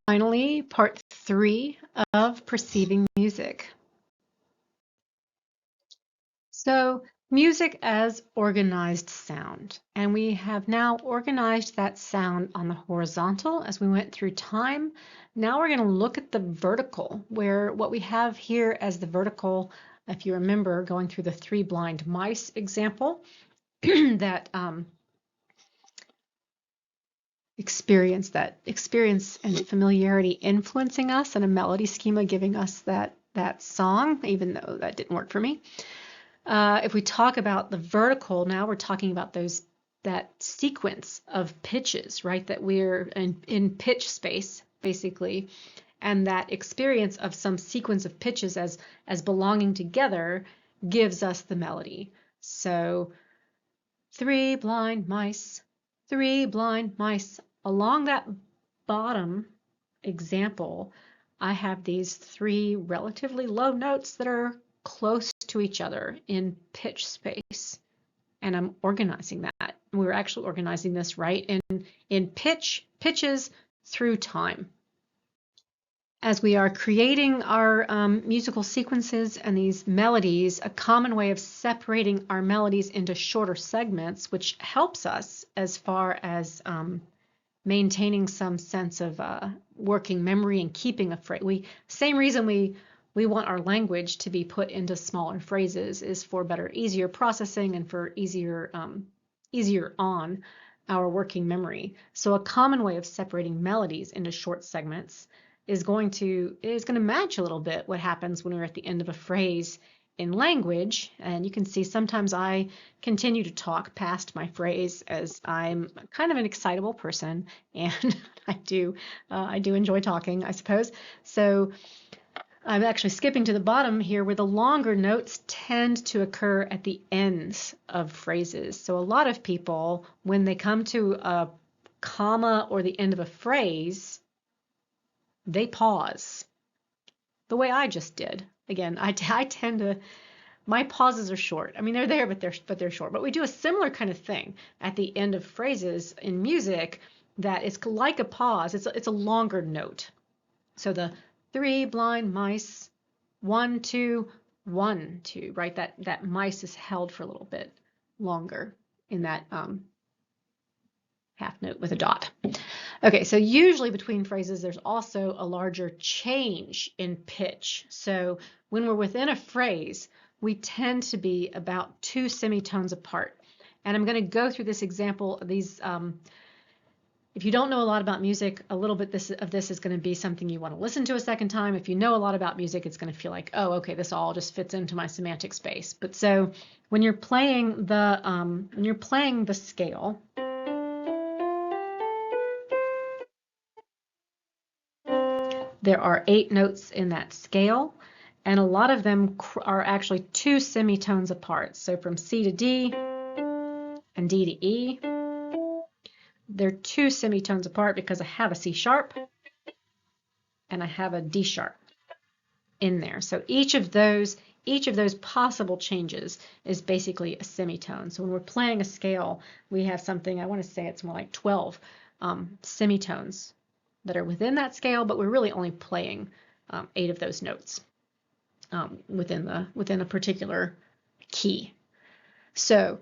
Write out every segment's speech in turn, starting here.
Finally, part 3 of perceiving music. So, music as organized sound. And we have now organized that sound on the horizontal as we went through time. Now we're going to look at the vertical, where what we have here as the vertical, if you remember going through the 3 blind mice example, that experience and familiarity influencing us, and a melody schema giving us that song, even though that didn't work for me. If we talk about the vertical, now we're talking about that sequence of pitches, right? That we're in pitch space, basically, and that experience of some sequence of pitches as belonging together gives us the melody. So 3 blind mice, 3 blind mice. Along that bottom example, I have these 3 relatively low notes that are close to each other in pitch space, and I'm organizing that. We're actually organizing this right in pitches through time. As we are creating our musical sequences and these melodies, a common way of separating our melodies into shorter segments, which helps us as far as maintaining some sense of working memory and keeping a phrase. Same reason we want our language to be put into smaller phrases is for easier processing and for easier on our working memory. So a common way of separating melodies into short segments is going to match a little bit what happens when we're at the end of a phrase in language. And you can see sometimes I continue to talk past my phrase as I'm kind of an excitable person, and I do enjoy talking, I suppose. So I'm actually skipping to the bottom here, where the longer notes tend to occur at the ends of phrases. So a lot of people, when they come to a comma or the end of a phrase, they pause the way I just did. Again, I tend to, my pauses are short. I mean, they're there, but they're short. But we do a similar kind of thing at the end of phrases in music that is like a pause. It's a longer note. So the 3 blind mice, 1, 2, 1, 2, right? That mice is held for a little bit longer in that half note with a dot. Okay, so usually between phrases, there's also a larger change in pitch. So when we're within a phrase, we tend to be about 2 semitones apart. And I'm going to go through this example of these. If you don't know a lot about music, a little bit of this is going to be something you want to listen to a second time. If you know a lot about music, it's going to feel like, oh, okay, this all just fits into my semantic space. But so when you're playing the scale, there are 8 notes in that scale, and a lot of them are actually 2 semitones apart. So from C to D and D to E, they're 2 semitones apart because I have a C sharp and I have a D sharp in there. So each of those possible changes is basically a semitone. So when we're playing a scale, we have something, I want to say it's more like 12 semitones that are within that scale, but we're really only playing 8 of those notes within a particular key. So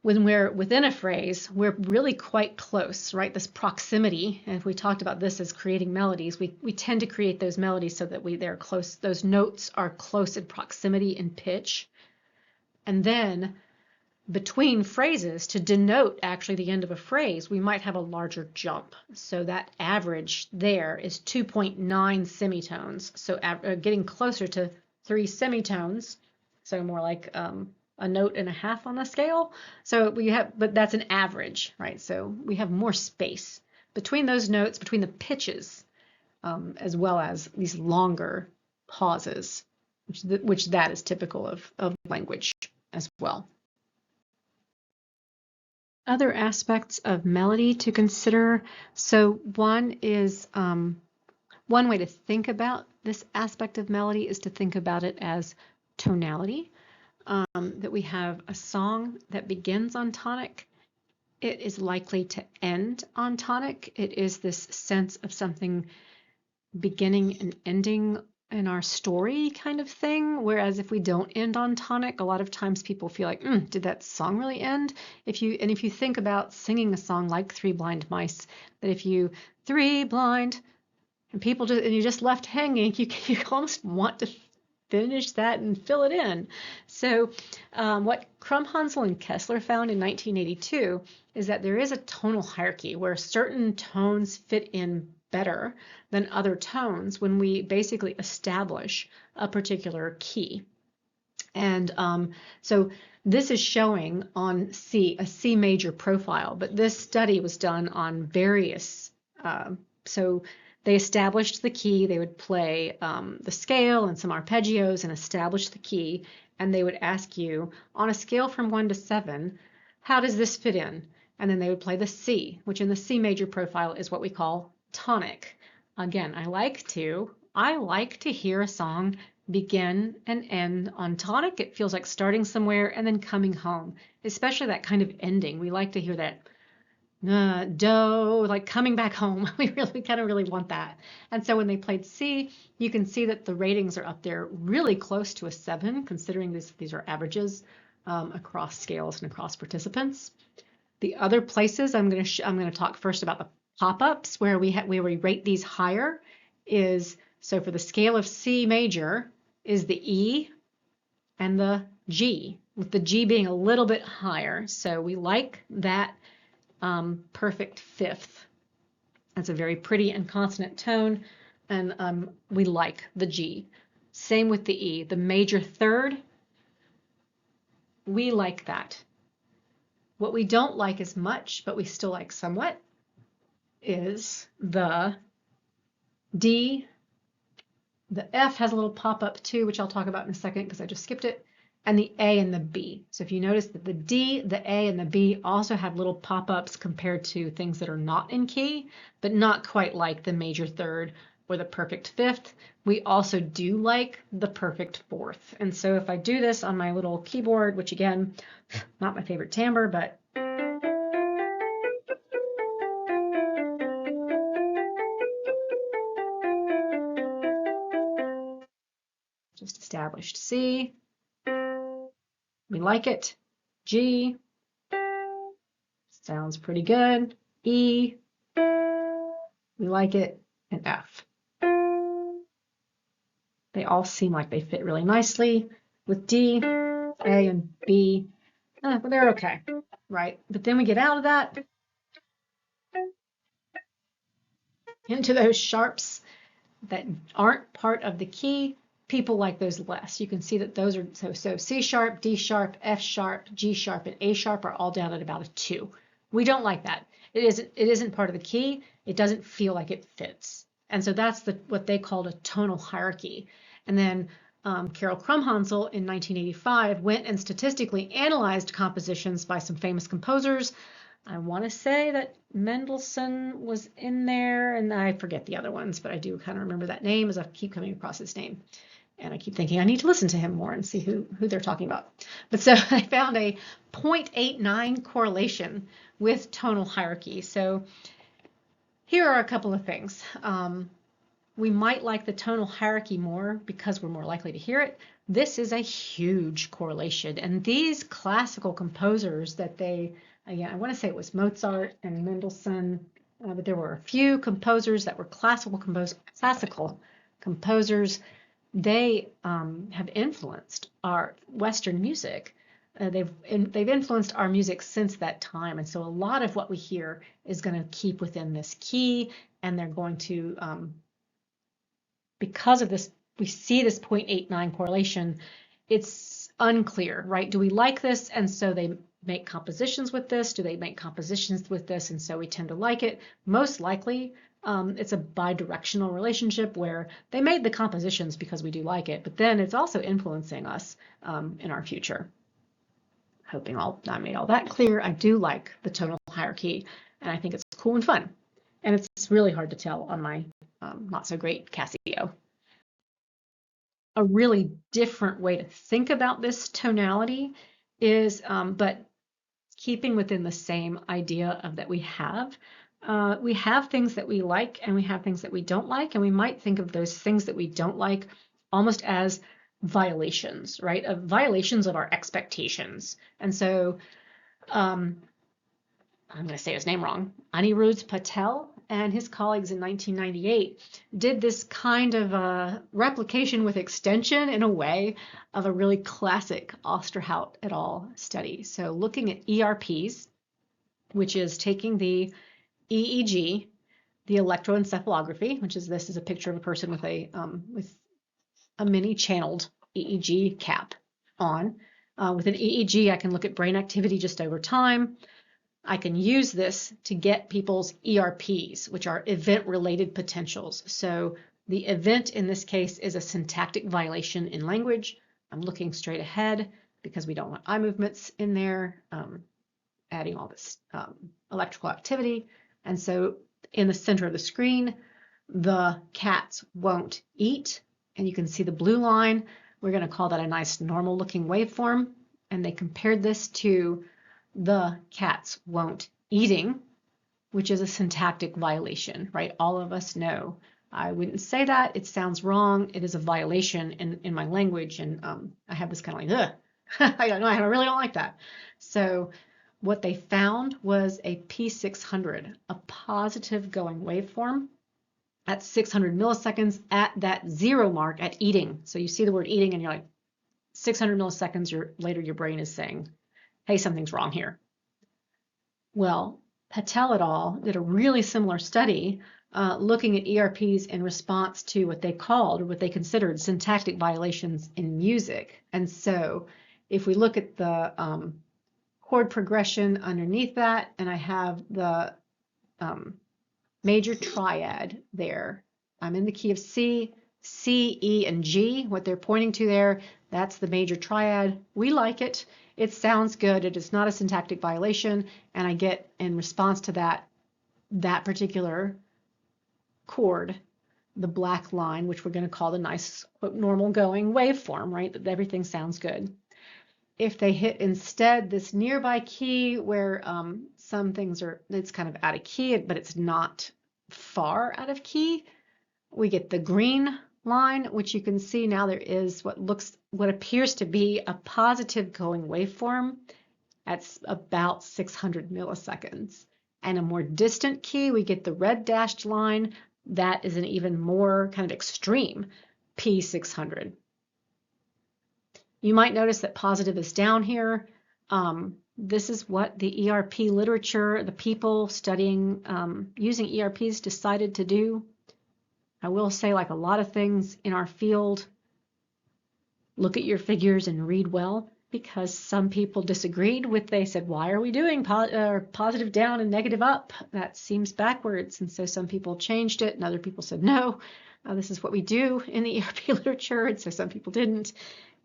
when we're within a phrase, we're really quite close, right? This proximity, and if we talked about this as creating melodies, we tend to create those melodies so that they're close. Those notes are close in proximity in pitch. And then between phrases, to denote actually the end of a phrase, we might have a larger jump. So that average there is 2.9 semitones. So getting closer to 3 semitones, so more like a note and a half on the scale. So but that's an average, right? So we have more space between those notes, between the pitches, as well as these longer pauses, which that is typical of language as well. Other aspects of melody to consider. So one way to think about this aspect of melody is to think about it as tonality. That we have a song that begins on tonic, it is likely to end on tonic. It is this sense of something beginning and ending in our story kind of thing. Whereas if we don't end on tonic, a lot of times people feel like, did that song really end? If you think about singing a song like Three Blind Mice, that if you three blind and you just left hanging, you almost want to finish that and fill it in. So what Krumhansel and Kessler found in 1982 is that there is a tonal hierarchy where certain tones fit in better than other tones when we basically establish a particular key. And so this is showing on a C major profile, but this study was done on various, so they established the key, they would play the scale and some arpeggios and establish the key, and they would ask you, on a scale from 1 to 7, how does this fit in? And then they would play the C, which in the C major profile is what we call tonic. Again, I like to hear a song begin and end on tonic. It feels like starting somewhere and then coming home, especially that kind of ending. We like to hear that do, like coming back home. We kind of really want that. And so when they played C, you can see that the ratings are up there really close to a 7, considering these are averages across scales and across participants. The other places I'm going to talk first about the pop-ups where we rate these higher is, so for the scale of C major is the E and the G, with the G being a little bit higher. So we like that perfect fifth. That's a very pretty and consonant tone, and we like the G. Same with the E. The major third, we like that. What we don't like as much, but we still like somewhat, is the D. The F has a little pop-up too, which I'll talk about in a second because I just skipped it, and the A and the B. So if you notice that the D, the A, and the B also have little pop-ups compared to things that are not in key, but not quite like the major third or the perfect fifth. We also do like the perfect fourth. And so if I do this on my little keyboard, which again, not my favorite timbre, but just established C. We like it. G. Sounds pretty good. E. We like it. And F. They all seem like they fit really nicely. With D, A, and B, but they're okay, right? But then we get out of that into those sharps that aren't part of the key. People like those less. You can see that those are so C sharp, D sharp, F sharp, G sharp, and A sharp are all down at about a 2. We don't like that. It isn't part of the key. It doesn't feel like it fits. And so that's what they called a tonal hierarchy. And then Carol Krumhansel in 1985 went and statistically analyzed compositions by some famous composers. I want to say that Mendelssohn was in there, and I forget the other ones, but I do kind of remember that name as I keep coming across his name. And I keep thinking I need to listen to him more and see who they're talking about. But so I found a 0.89 correlation with tonal hierarchy. So here are a couple of things. We might like the tonal hierarchy more because we're more likely to hear it. This is a huge correlation. And these classical composers that again, I want to say it was Mozart and Mendelssohn, but there were a few composers that were classical composers. They have influenced our Western music. They've influenced our music since that time, and so a lot of what we hear is going to keep within this key, and they're going to, because of this, we see this 0.89 correlation. It's unclear, right? Do we like this, and so they make compositions with this? Do they make compositions with this, and so we tend to like it? Most likely, it's a bi-directional relationship where they made the compositions because we do like it, but then it's also influencing us in our future. Hoping I made all that clear. I do like the tonal hierarchy, and I think it's cool and fun. And it's really hard to tell on my not so great Casio. A really different way to think about this tonality is, but keeping within the same idea of that we have We have things that we like and we have things that we don't like, and we might think of those things that we don't like almost as violations, right? Of violations of our expectations. And so I'm going to say his name wrong, Anirudh Patel and his colleagues in 1998 did this kind of replication with extension in a way of a really classic Osterhout et al. Study. So looking at ERPs, which is taking the EEG, the electroencephalography, which is this is a picture of a person with a mini channeled EEG cap on. With an EEG, I can look at brain activity just over time. I can use this to get people's ERPs, which are event-related potentials. So the event in this case is a syntactic violation in language. I'm looking straight ahead because we don't want eye movements in there, adding all this electrical activity. And so in the center of the screen, the cats won't eat. And you can see the blue line. We're going to call that a nice normal looking waveform. And they compared this to the cats won't eating, which is a syntactic violation, right? All of us know. I wouldn't say that. It sounds wrong. It is a violation in my language. And I have this kind of like, ugh, I don't know, I really don't like that. So what they found was a P600, a positive going waveform at 600 milliseconds at that zero mark at eating. So you see the word eating and you're like, 600 milliseconds later, your brain is saying, hey, something's wrong here. Well, Patel et al. Did a really similar study looking at ERPs in response to what they considered syntactic violations in music. And so if we look at the chord progression underneath that, and I have the major triad there. I'm in the key of C, C, E, and G. What they're pointing to there, that's the major triad. We like it. It sounds good. It is not a syntactic violation. And I get, in response to that particular chord, the black line, which we're going to call the nice, quote, normal going waveform, right? That everything sounds good. If they hit instead this nearby key where some things it's kind of out of key, but it's not far out of key, we get the green line, which you can see now there is what appears to be a positive going waveform at about 600 milliseconds. And a more distant key, we get the red dashed line. That is an even more kind of extreme P600. You might notice that positive is down here. This is what the ERP literature, the people studying using ERPs decided to do. I will say, like a lot of things in our field, look at your figures and read well, because some people disagreed with, they said, why are we doing positive down and negative up? That seems backwards. And so some people changed it and other people said, no, this is what we do in the ERP literature. And so some people didn't.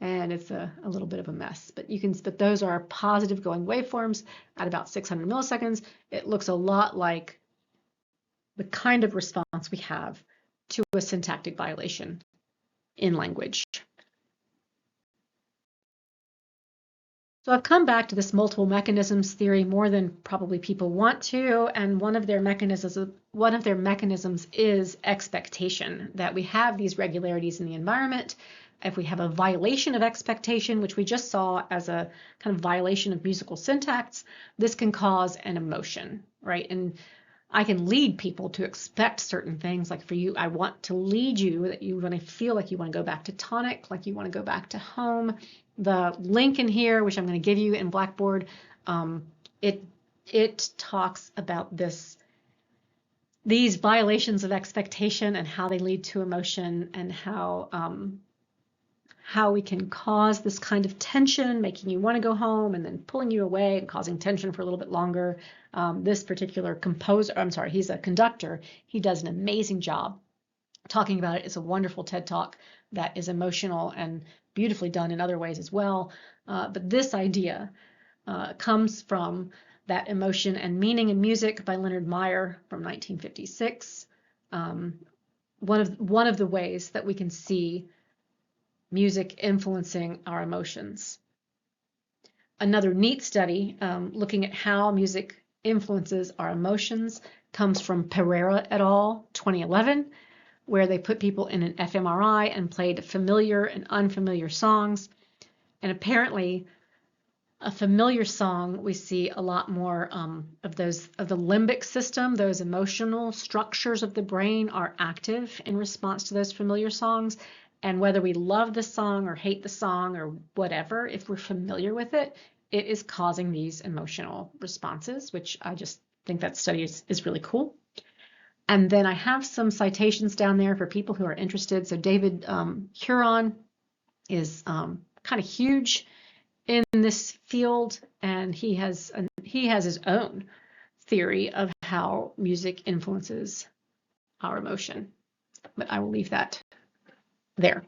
And it's a little bit of a mess, but those are positive going waveforms at about 600 milliseconds. It looks a lot like the kind of response we have to a syntactic violation in language. So I've come back to this multiple mechanisms theory more than probably people want to, and one of their mechanisms is expectation, that we have these regularities in the environment. If we have a violation of expectation, which we just saw as a kind of violation of musical syntax, this can cause an emotion, right? And I can lead people to expect certain things. Like for you, I want to lead you that you want to feel like you want to go back to tonic, like you want to go back to home. The link in here, which I'm going to give you in Blackboard, it talks about these violations of expectation and how they lead to emotion, and how we can cause this kind of tension, making you want to go home and then pulling you away and causing tension for a little bit longer. This particular he's a conductor. He does an amazing job talking about it. It's a wonderful TED Talk that is emotional and beautifully done in other ways as well. But this idea comes from that Emotion and Meaning in Music by Leonard Meyer from 1956. One of the ways that we can see music influencing our emotions. Another neat study looking at how music influences our emotions comes from Pereira et al. 2011, where they put people in an fMRI and played familiar and unfamiliar songs. And apparently, a familiar song, we see a lot more of the limbic system, those emotional structures of the brain are active in response to those familiar songs. And whether we love the song or hate the song or whatever, if we're familiar with it, it is causing these emotional responses, which I just think that study is really cool. And then I have some citations down there for people who are interested. So David Huron is kind of huge in this field, and he has his own theory of how music influences our emotion. But I will leave that there.